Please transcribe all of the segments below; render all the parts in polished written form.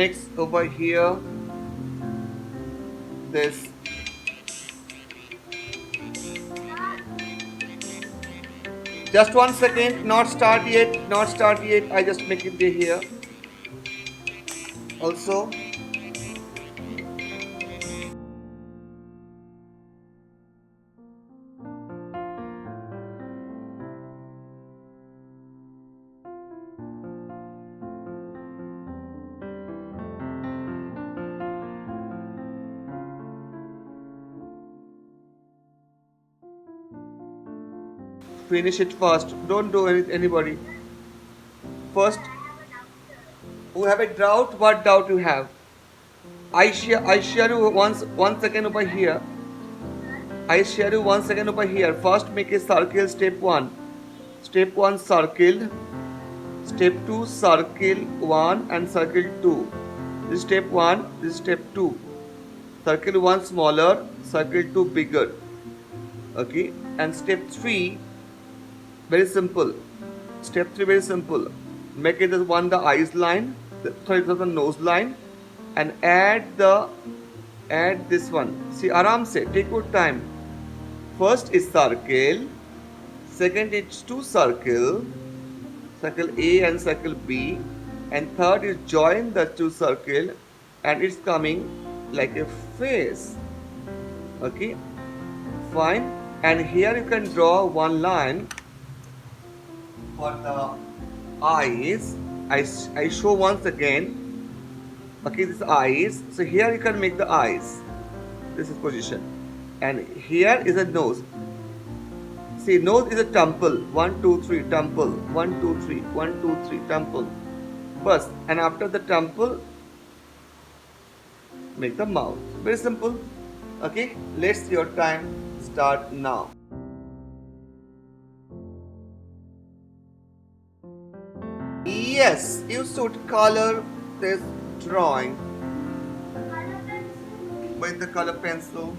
mix over here this. Just 1 second, not start yet, not start yet. I just make it here also. Finish it first. Don't do anybody. First, who have a doubt? What doubt you have? I share you 1 second over here. I share you 1 second over here. First, make a circle. Step one. Step one, circle. Step two, circle one and circle two. This is step one. This is step two. Circle one smaller. Circle two bigger. Okay. And step three, very simple. Step three, very simple. Make it as one the eyes line. The nose line, and add this one. See, aram se, take your time. First is circle, second is two circle A and circle B, and third is join the two circle, and it's coming like a face. Okay, fine. And here you can draw one line for the eyes. I show once again. Okay, this eyes. So here you can make the eyes. This is position. And here is a nose. See, nose is a temple. 1, 2, 3, temple. 1, 2, 3, 1, 2, 3, temple. First, and after the temple, make the mouth. Very simple. Okay, let's your time start now. Yes, you should color this drawing with the color pencil.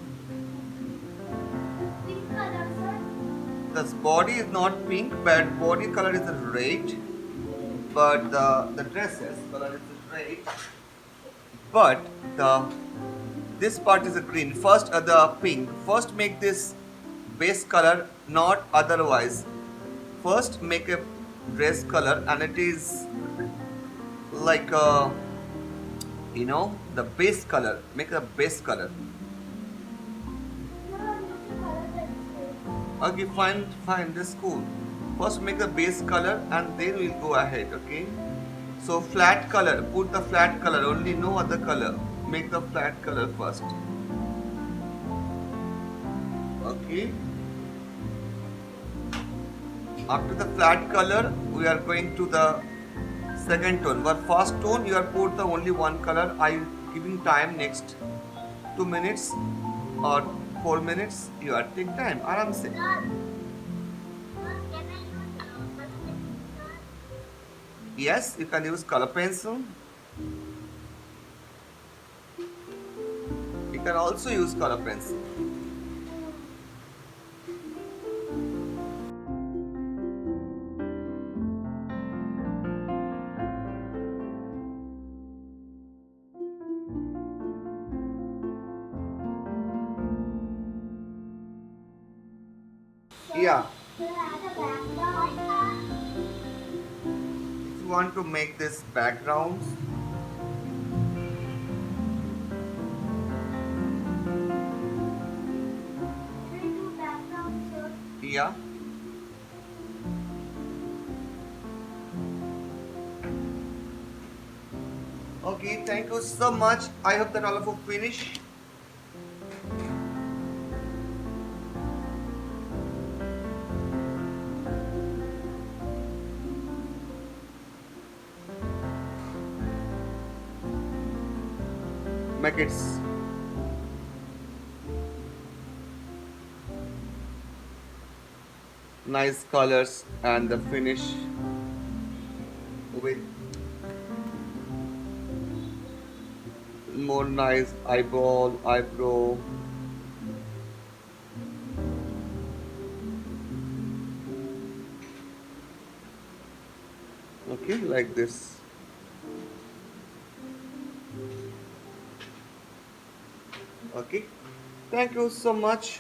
This body is not pink, but body color is red. But the dresses color is red. But this part is a green. First, the pink. First, make this base color, not otherwise. First, make a dress color, and it is like the base color. Make a base color. Okay, fine, this is cool. First make the base color and then we'll go ahead, okay? So flat color, put the flat color, only no other color. Make the flat color first. Okay. After the flat color, we are going to the second tone. But first tone, you are put the only one color. I am giving time next 2 minutes or 4 minutes. You are take time. Aram se. Yes, you can use color pencil. You can also use color pencil. Yeah. If you want to make this background, yeah. Okay, thank you so much. I hope that all of you finish. Make it nice colors and the finish with more nice eyebrow. Okay, like this. Okay. Thank you so much.